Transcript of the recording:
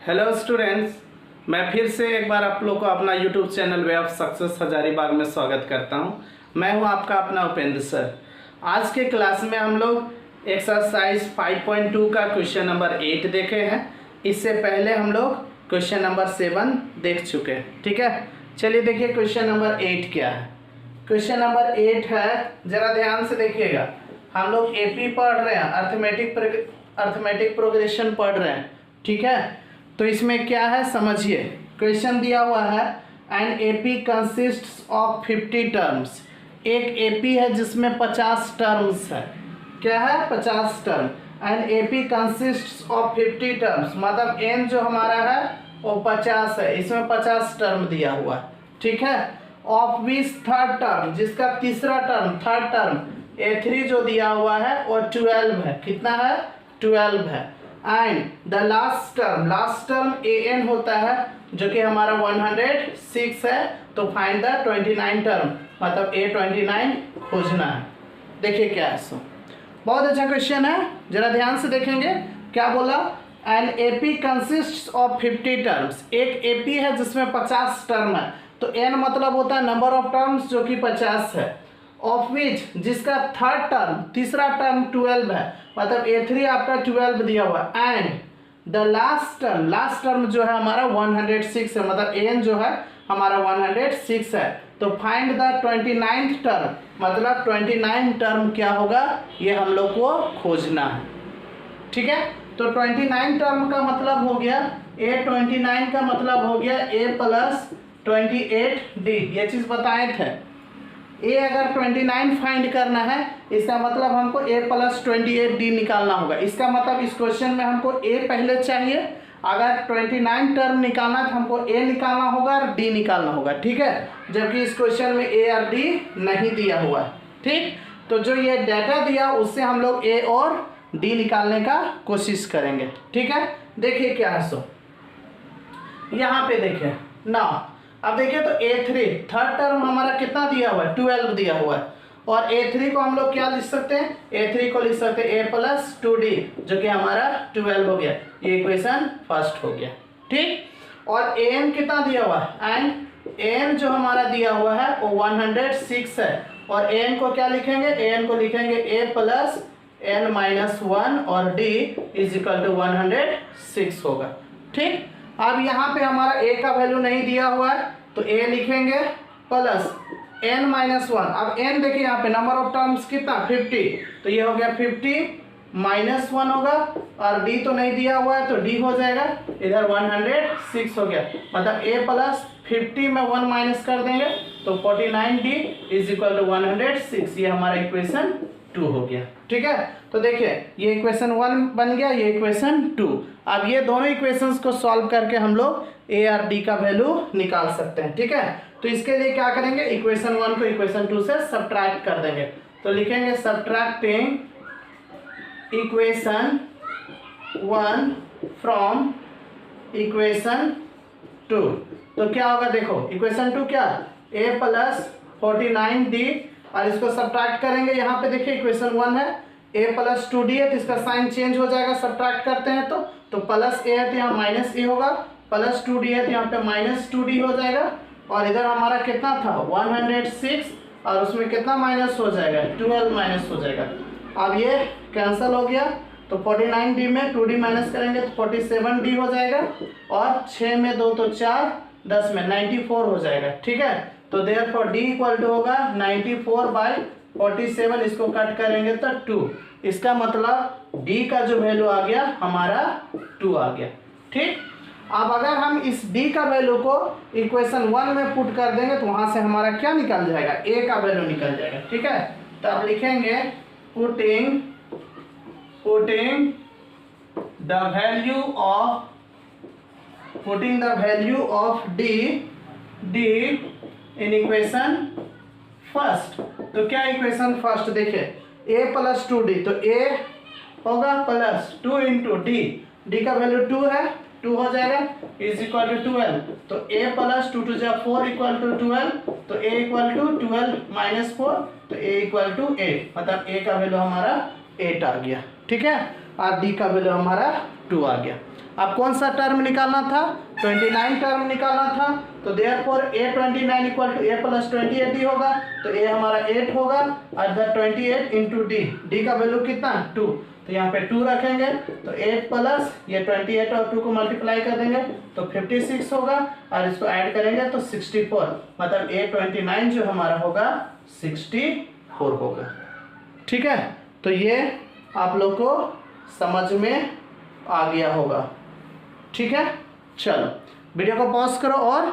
Hello students, मैं फिर से एक बार आप लोग को अपना YouTube channel way of success Hazaribagh में स्वागत करता हूं। मैं हूं आपका अपना उपेंद्र सर। आज के क्लास में हम लोग एक्सरसाइज 5.2 का क्वेश्चन नंबर 8 देखे हैं। इससे पहले हम लोग क्वेश्चन नंबर 7 देख चुके हैं। ठीक है, चलिए देखिए क्वेश्चन नंबर 8 क्या है। क्वेश्चन नंबर 8 है, ज़रा ध्यान से देखिएगा। हम लोग एपी पढ़ रहे हैं, अर्थमेटिक प्रोग्रेशन पढ़ रहे हैं। ठीक है, तो इसमें क्या है समझिए। क्वेश्चन दिया हुआ है an AP consists of 50 terms. एक एपी है जिसमें 50 टर्म्स है। क्या है? 50 term. An AP consists of 50 terms, मतलब एन जो हमारा है वो 50 है, इसमें 50 टर्म दिया हुआ है। ठीक है, ऑफ विच थर्ड टर्म, जिसका तीसरा टर्म, थर्ड टर्म A3 जो दिया हुआ है वो 12 है। कितना है? 12 है। And the last term an होता है जो कि हमारा 106 है। तो फाइंड द 29 टर्म, मतलब A29 खोजना है। देखिए क्या है सो, बहुत अच्छा क्वेश्चन है, जरा ध्यान से देखेंगे। क्या बोला? An AP consists of 50 terms. एक एपी है जिसमें 50 टर्म है। तो n मतलब होता है नंबर ऑफ टर्म्स जो कि 50 है। ऑफ विच, जिसका थर्ड टर्म, तीसरा टर्म 12 है, मतलब A3 आपका 12 दिया हुआ है। एंड द लास्ट टर्म जो है हमारा 106 है, मतलब n जो है हमारा 106 है। तो फाइंड द 29th टर्म, मतलब 29 टर्म क्या होगा, ये हम लोग को खोजना है। ठीक है, तो 29 टर्म का मतलब हो गया A29 का मतलब हो गया A प्लस 28D। ये चीज़ बताए थे। ए अगर 29 फाइंड करना है, इसका मतलब हमको A प्लस 28D निकालना होगा। इसका मतलब इस क्वेश्चन में हमको A पहले चाहिए। अगर 29 टर्म निकालना है तो हमको A निकालना होगा और D निकालना होगा। ठीक है, जबकि इस क्वेश्चन में A और D नहीं दिया हुआ है। ठीक, तो जो ये डाटा दिया उससे हम लोग A और D निकालने का कोशिश करेंगे। ठीक है, देखिए क्या है सो, यहाँ पे देखिए ना। अब देखिए तो A3 थर्ड टर्म हमारा कितना दिया हुआ है? 12 दिया हुआ है। और A3 को हम लोग क्या लिख सकते हैं? A3 को लिख सकते हैं A प्लस 2D, जो कि हमारा 12 हो गया। ये इक्वेशन फर्स्ट हो गया। ठीक, और an कितना दिया हुआ है? एंड n जो हमारा दिया हुआ है वो 106 है। और an को क्या लिखेंगे? an को लिखेंगे A प्लस n माइनस 1 और D इज इक्वल टू 106 होगा। ठीक, अब यहाँ पे हमारा a का वैल्यू नहीं दिया हुआ है तो a लिखेंगे प्लस n माइनस 1। अब n देखिए यहाँ पे नंबर ऑफ टर्म्स कितना? 50, तो ये हो गया 50 माइनस 1 होगा। और d तो नहीं दिया हुआ है तो d हो जाएगा, इधर 106 हो गया। मतलब a प्लस 50 में 1 माइनस कर देंगे तो 49D इज इक्वल टू 106। ये हमारा इक्वेशन 2 हो गया। ठीक है, तो देखिए ये इक्वेशन 1 बन गया, ये इक्वेशन 2। अब ये दोनों इक्वेशंस को सॉल्व करके हम लोग A और D का वैल्यू निकाल सकते हैं। ठीक है, तो इसके लिए क्या करेंगे? इक्वेशन 1 को इक्वेशन 2 से सब्ट्रैक्ट कर देंगे। तो लिखेंगे सब्ट्रैक्टिंग इक्वेशन 1 फ्रॉम इक्वेशन 2। तो क्या होगा? देखो इक्वेशन 2 क्या? A प्लस 49D, और इसको सब्ट्रैक्ट करेंगे। यहाँ पे देखिए इक्वेशन 1 है A प्लस 2D है, तो इसका साइन चेंज हो जाएगा सब्ट्रैक्ट करते हैं तो प्लस A है तो यहाँ माइनस A होगा, प्लस 2D है तो यहाँ पे माइनस 2D हो जाएगा। और इधर हमारा कितना था? 106, और उसमें कितना माइनस हो जाएगा? 12 माइनस हो जाएगा। अब ये कैंसिल हो गया, तो 49D में 2D माइनस करेंगे तो 47D हो जाएगा। और 6 में 2 तो 4, 10 में 94 हो जाएगा। ठीक है, तो देयरफॉर D इक्वल टू होगा 94/47। इसको कट करेंगे तो 2। इसका मतलब D का जो वैल्यू आ गया हमारा 2 आ गया। ठीक, अब अगर हम इस D का वैल्यू को इक्वेशन 1 में पुट कर देंगे तो वहां से हमारा क्या निकल जाएगा? A का वैल्यू निकल जाएगा। ठीक है, तो अब लिखेंगे putting the value of D in equation first. तो क्या इक्वेशन फर्स्ट? देखिए A प्लस 2D, तो A होगा प्लस 2 इंटू D का वैल्यू 2 है, 2 हो जाएगा इज इक्वल टू 12। तो A प्लस 2 2 4 इक्वल टू 12, तो A इक्वल टू 12 माइनस 4, तो A इक्वल टू 8, मतलब A का वैल्यू हमारा 8 आ गया। ठीक है, और D का वैल्यू हमारा 2 आ गया। अब कौन सा टर्म निकालना था, 29 टर्म निकालना था। तो therefore A29 equal to A plus 28D होगा। तो A हमारा 8 होगा और द 28 इंटू D का वैल्यू कितना 2। तो यहाँ पे 2 रखेंगे तो 8 प्लस ये 28 और 2 को मल्टीप्लाई कर देंगे तो 56 होगा और इसको ऐड करेंगे तो 64, मतलब A29 जो हमारा होगा 64 होगा। ठीक है, तो ये आप लोग को समझ में आ गया होगा। ठीक है, चलो वीडियो को पॉज करो और